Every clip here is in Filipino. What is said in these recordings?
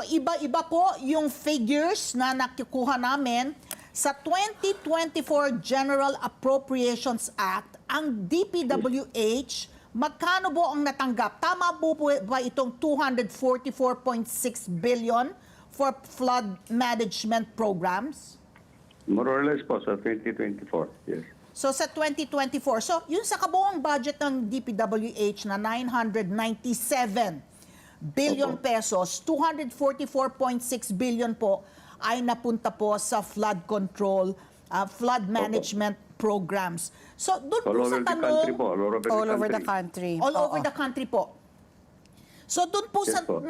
iba-iba po yung figures na nakukuha namin sa 2024 General Appropriations Act. Ang DPWH, magkano po ang natanggap? Tama po ba itong 244.6 billion for flood management programs? More or less po sa 2024, yes. So sa 2024, so yun sa kabuuang budget ng DPWH na 997 billion pesos, 244.6 billion po ay napunta po sa flood control, flood management programs. So doon po sa tanong, all over the country. all over the country po. So doon po Yes, sa po.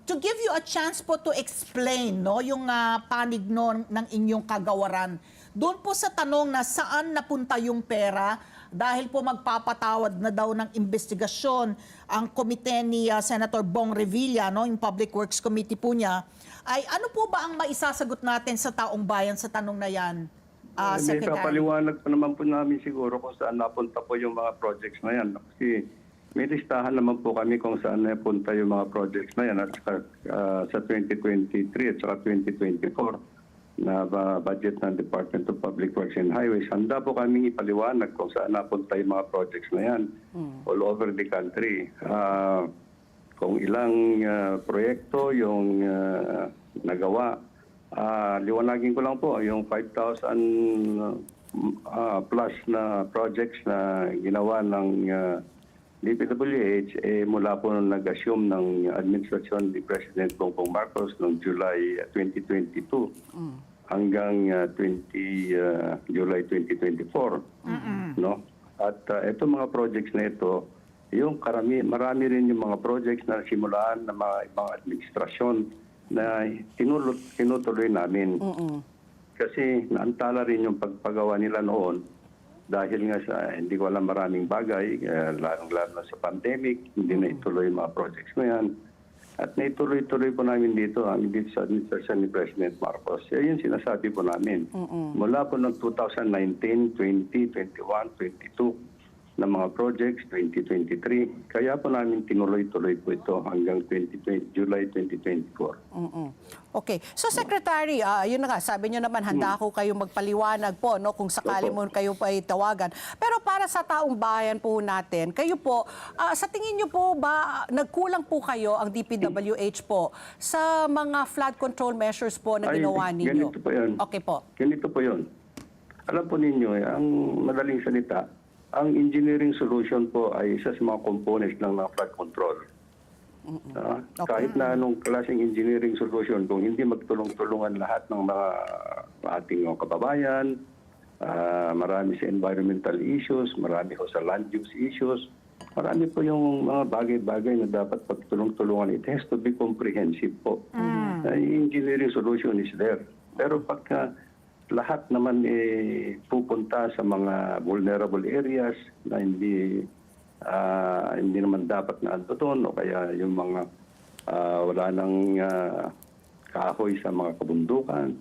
to give you a chance po to explain no yung panig no ng inyong kagawaran. Doon po sa tanong na saan napunta yung pera dahil po magpapatawad na daw ng investigasyon ang komite ni Senator Bong Revilla, no, yung Public Works Committee po niya, ay ano po ba ang maisasagot natin sa taong bayan sa tanong na yan, May Secretary? papaliwanag pa naman po namin siguro kung saan napunta po yung mga projects na yan. Kasi may listahan naman po kami kung saan napunta yung mga projects na yan at saka, sa 2023 at saka 2024 na budget ng Department of Public Works and Highways. Handa po kami ipaliwanag kung saan napunta yung mga projects na yan all over the country. Kung ilang proyekto yung nagawa. Liwanagin ko lang po, yung 5,000 plus na projects na ginawa ng DPWH mula po nung nag-assume ng administrasyon ni President Bongbong Marcos noong July 2022 hanggang July 2024. No? At itong mga projects na ito, yung marami rin yung mga projects na simulaan ng mga ibang administrasyon na tinutuloy namin. Kasi naantala rin yung pagpagawa nila noon dahil nga sa hindi ko alam maraming bagay, lalong-lalo na sa pandemic, hindi na ituloy yung mga projects na yan. At naituloy-tuloy po namin dito, dito sa administrasyon ni President Marcos. Yan yung sinasabi po namin. Mula po ng 2019, 20, 21, 22 na mga projects, 2023. Kaya po namin tinuloy-tuloy po ito hanggang July 2024. Okay. So Secretary, yun na nga, sabi niyo naman handa ako kayo magpaliwanag po no kung sakali mo kayo pa itawagan. Pero para sa taong bayan po natin, kayo po, sa tingin niyo po ba nagkulang po kayo ang DPWH po sa mga flood control measures po na ginawa ninyo? Ganito po yun. Okay po. Ganito po yun. Alam po ninyo, ang madaling salita, ang engineering solution po ay isa sa mga components ng flood control. Kahit na anong klaseng engineering solution, kung hindi magtulong-tulungan lahat ng mga ating kababayan, marami sa environmental issues, marami ho sa land use issues, marami po yung mga bagay-bagay na dapat pagtulong-tulungan. It has to be comprehensive po. Engineering solution is there. Pero pagka lahat naman pupunta sa mga vulnerable areas na hindi naman dapat na ando doon o kaya yung mga wala nang kahoy sa mga kabundukan.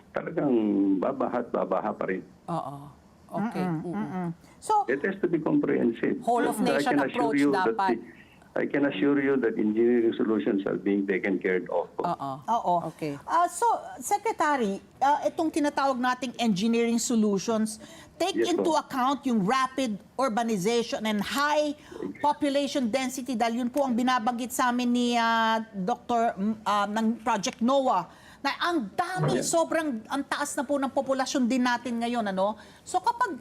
Talagang babaha pa rin. Oo. Okay. So, it has to be comprehensive. Whole of nation approach dapat. I can assure you that engineering solutions are being taken care of. Oo. Okay. So, Secretary, itong tinatawag nating engineering solutions, take into account yung rapid urbanization and high population density dahil yun po ang binabanggit sa amin ni Dr. ng Project NOAA na ang dami, sobrang ang taas na po ng populasyon din natin ngayon, ano? So kapag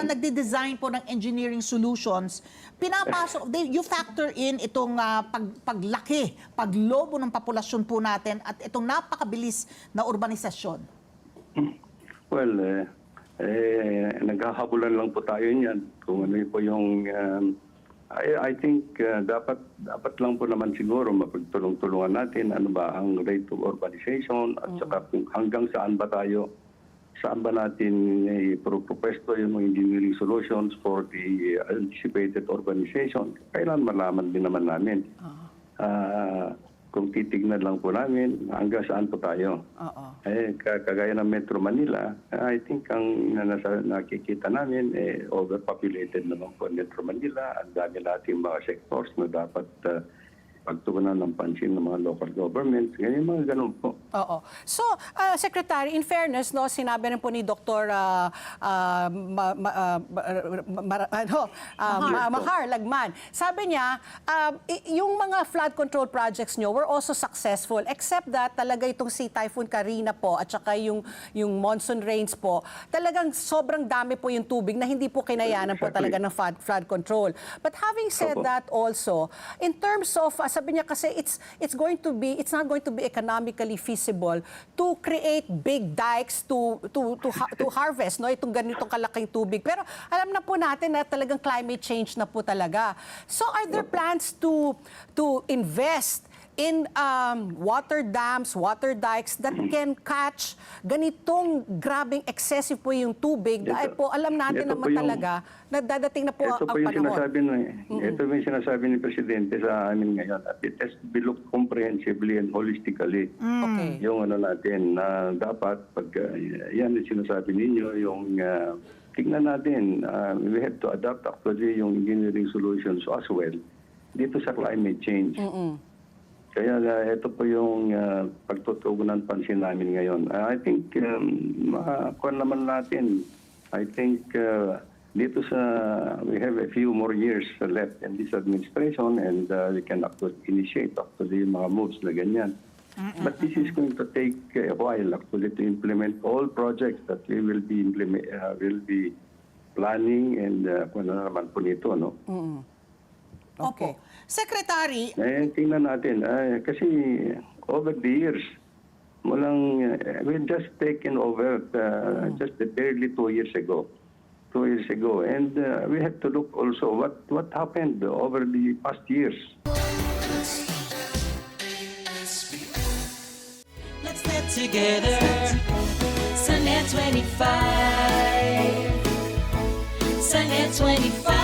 nagde-design po ng engineering solutions, pinapasok, you factor in itong paglaki, paglobo ng populasyon po natin at itong napakabilis na urbanisasyon. Well, naghahabulan lang po tayo niyan kung ano po yung I think dapat lang po naman siguro mapagtulong-tulungan natin ano ba ang rate of urbanization at saka kung hanggang saan ba natin ipropwesto yung mga engineering solutions for the anticipated urbanization. Kailan malaman din naman namin. Kung titignan lang po namin hanggang saan po tayo. Kagaya ng Metro Manila, I think ang nakikita namin, overpopulated naman po Metro Manila. Ang dami nating mga sectors na dapat pagtugunan ng pansin ng mga local governments, ganyan mga ganun po. Oo. So, Secretary, in fairness, no, sinabi rin po ni Dr. Mahar Lagman, sabi niya, yung mga flood control projects nyo were also successful, except that talaga itong si Typhoon Karina po at saka yung monsoon rains po, talagang sobrang dami po yung tubig na hindi po kinayanan po talaga ng flood control. But having said Opo. that also, in terms of, sabi niya kasi it's not going to be economically feasible to create big dikes to harvest no itong ganitong kalaking tubig. Pero alam na po natin na talagang climate change na po talaga. So are there plans to invest in water dams, water dikes that can catch ganitong grabing excessive po yung tubig dahil po alam natin ito naman po yung- talaga na dadating na po Ito ang po yung panahon. ito po yung sinasabi ni Presidente sa amin ngayon. At it has to be looked comprehensively and holistically. Okay. Yung ano natin na dapat pag yan yung sinasabi ninyo, yung tingnan natin, we have to adapt actually yung engineering solutions as well dito sa climate change. Kaya ito po yung pagtutugunan pansin namin ngayon. I think makakuha naman natin. I think dito sa we have a few more years left in this administration and we can actually initiate actually yung mga moves na ganyan. But this is going to take a while actually to implement all projects that we will be planning and kung ano naman po nito, no? Okay. Opo. Secretary, Tingnan natin. Kasi over the years, we've just taken over just barely 2 years ago. 2 years ago. And we have to look also what happened over the past years. Let's get together. Sunday 25. Sunday 25.